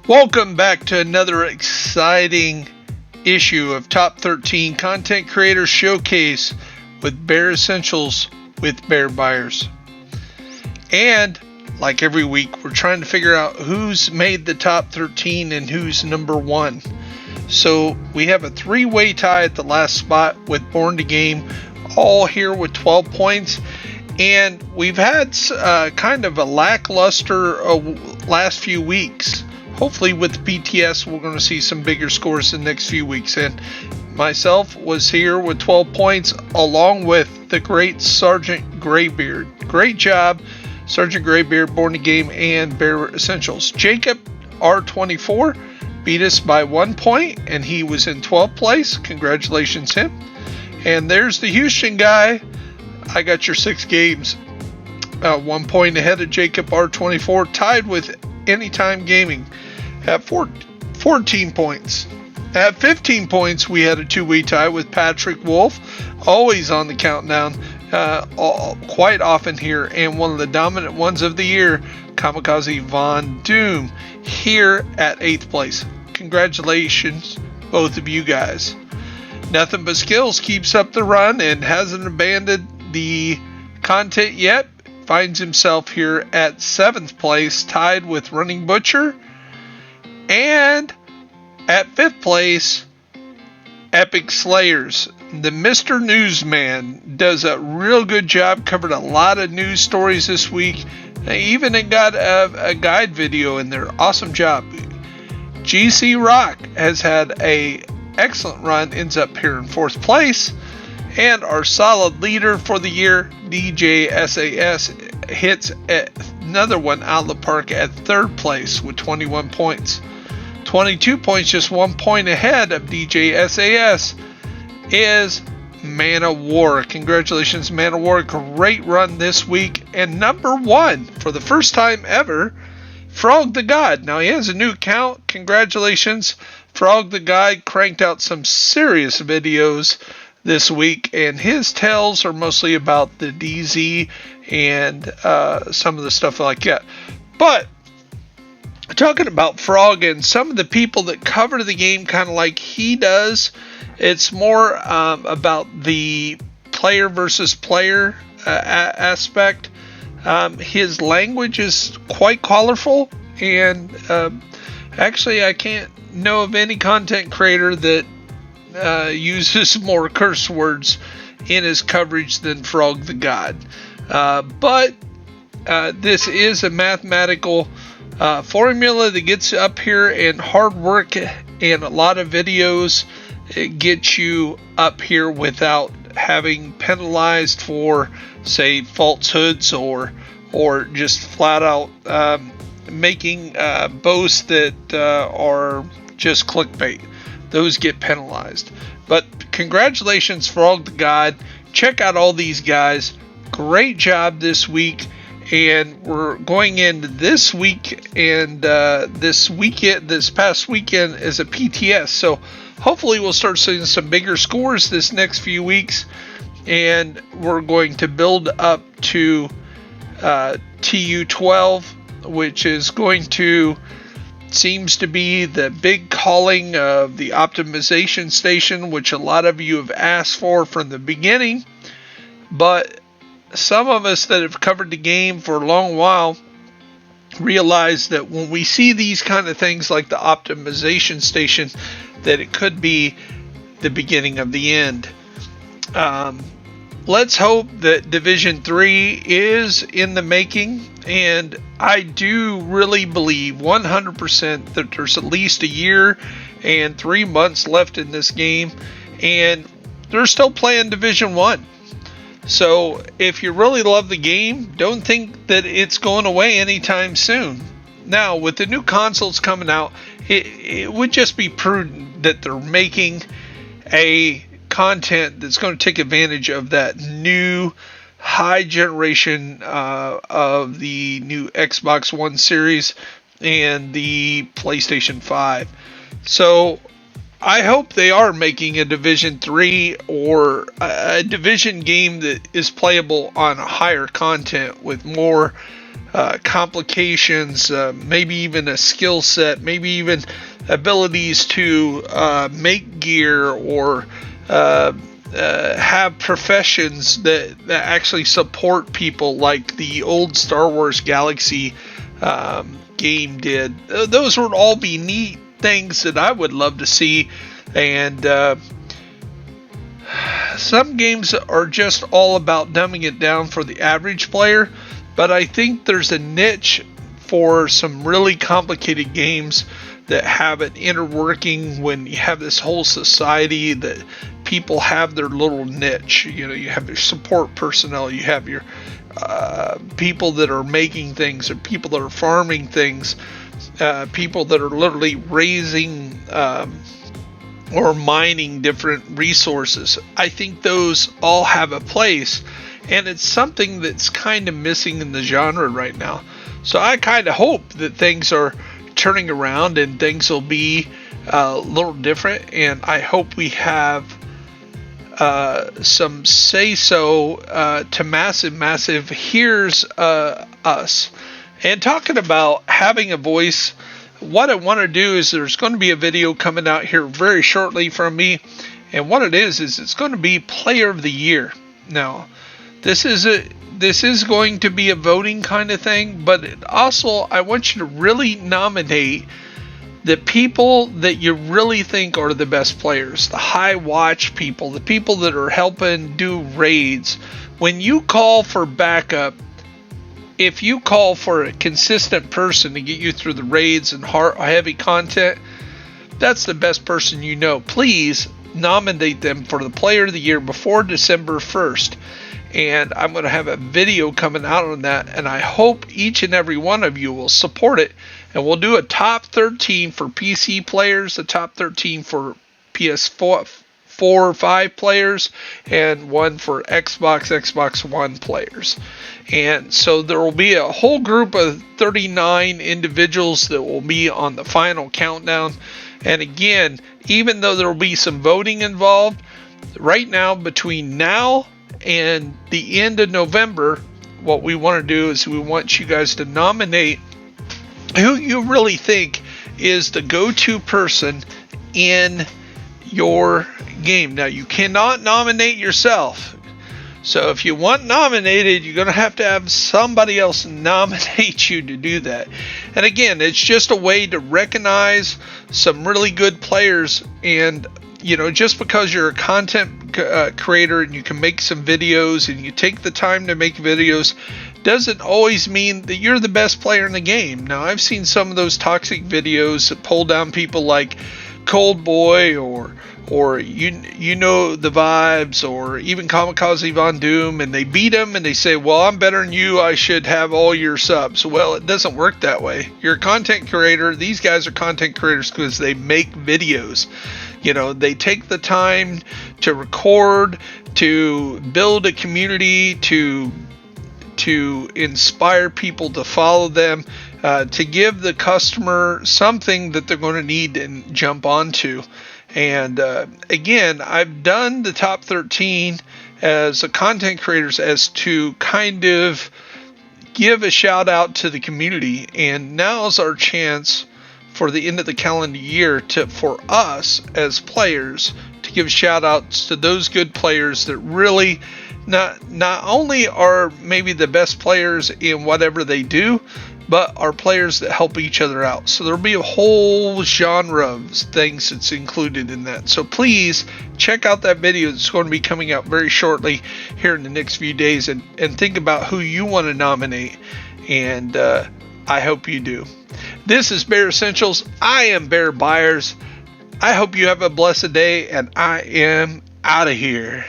Welcome back to another exciting issue of Top 13 Content Creators Showcase with Bear Essentials with Bear Buyers. And like every week, we're trying to figure out who's made the top 13 and who's number one. So we have a three-way tie at the last spot with Born to Game, all here with 12 points. And we've had kind of a lackluster last few weeks. Hopefully with BTS, we're going to see some bigger scores in the next few weeks. And myself was here with 12 points, along with the great Sergeant Graybeard. Great job, Sergeant Graybeard, Born to Game, and Bear Essentials. Jacob R24 beat us by 1 point, and he was in 12th place. Congratulations, him. And there's the Houston guy. I got your 6 games. 1 point ahead of Jacob R24, tied with Anytime Gaming at 14 points. At 15 points, we had a two-way tie with Patrick Wolf, always on the countdown, quite often here, and one of the dominant ones of the year, Kamikaze Von Doom, here at 8th place. Congratulations, both of you guys. Nothing But Skills keeps up the run and hasn't abandoned the content yet. Finds himself here at 7th place, tied with Running Butcher. And at 5th place, Epic Slayers. The Mr. Newsman does a real good job, covered a lot of news stories this week. Even it got a guide video in there. Awesome job. GC Rock has had a excellent run, ends up here in 4th place. And our solid leader for the year, DJ SAS, hits another one out of the park at 3rd place with 21 points. 22 points, just 1 point ahead of DJ SAS, is Man of War. Congratulations, Man of War. Great run this week. And number one, for the first time ever, Frog the God. Now, he has a new account. Congratulations. Frog the God cranked out some serious videos this week, and his tales are mostly about the DZ and some of the stuff like that. But talking about Frog and some of the people that cover the game kind of like he does, it's more about the player versus player aspect. His language is quite colorful, and actually I can't know of any content creator that uses more curse words in his coverage than Frog the God. But this is a mathematical formula that gets up here, and hard work and a lot of videos get you up here without having penalized for, say, falsehoods or just flat out making boasts that are just clickbait. Those get penalized. But congratulations, Frog the God. Check out all these guys. Great job this week. And we're going into this week and this past weekend is a PTS. So hopefully we'll start seeing some bigger scores this next few weeks. And we're going to build up to TU12, which is going to seems to be the big calling of the optimization station, which a lot of you have asked for from the beginning. But some of us that have covered the game for a long while realize that when we see these kind of things like the optimization station, that it could be the beginning of the end. Let's hope that Division 3 is in the making, and I do really believe 100% that there's at least a year and 3 months left in this game, and they're still playing Division 1. So if you really love the game, don't think that it's going away anytime soon. Now, with the new consoles coming out, it would just be prudent that they're making a content that's going to take advantage of that new high generation of the new Xbox One series and the PlayStation 5. So I hope they are making a Division 3 or a Division game that is playable on higher content with more complications, maybe even a skill set, maybe even abilities to make gear or have professions that actually support people, like the old Star Wars Galaxy game did. Those would all be neat things that I would love to see. And some games are just all about dumbing it down for the average player, but I think there's a niche for some really complicated games that have an inner working when you have this whole society that people have their little niche. You know, you have your support personnel, you have your people that are making things, or people that are farming things, people that are literally raising or mining different resources. I think those all have a place, and it's something that's kind of missing in the genre right now. So I kind of hope that things are turning around and things will be a little different, and I hope we have some say-so to massive here's us. And talking about having a voice, what I want to do is there's going to be a video coming out here very shortly from me, and what it is it's going to be Player of the Year. Now, this is going to be a voting kind of thing, but also I want you to really nominate the people that you really think are the best players, the high watch people, the people that are helping do raids. When you call for backup, if you call for a consistent person to get you through the raids and heavy content, that's the best person you know. Please nominate them for the Player of the Year before December 1st. And I'm going to have a video coming out on that, and I hope each and every one of you will support it. And we'll do a top 13 for PC players, a top 13 for PS4 or 5 players, and one for Xbox One players. And so there will be a whole group of 39 individuals that will be on the final countdown. And again, even though there will be some voting involved, right now, between now and the end of November, what we want to do is we want you guys to nominate who you really think is the go-to person in your game. Now, you cannot nominate yourself. So if you want nominated, you're going to have somebody else nominate you to do that. And again, it's just a way to recognize some really good players. And, you know, just because you're a content creator and you can make some videos and you take the time to make videos, doesn't always mean that you're the best player in the game. Now, I've seen some of those toxic videos that pull down people like Cold Boy or you know the vibes, or even Kamikaze Von Doom, and they beat him and they say, well, I'm better than you, I should have all your subs. Well, it doesn't work that way. You're a content creator. These guys are content creators because they make videos. You know, they take the time to record, to build a community, to inspire people to follow them, to give the customer something that they're going to need and jump onto. And again, I've done the top 13 as a content creators as to kind of give a shout out to the community. And now's our chance for the end of the calendar year for us as players to give shout outs to those good players that really not only are maybe the best players in whatever they do, but are players that help each other out. So there'll be a whole genre of things that's included in that. So please check out that video. It's going to be coming out very shortly here in the next few days, and think about who you want to nominate. And I hope you do. This is Bear Essentials. I am Bear Byers. I hope you have a blessed day, and I am out of here.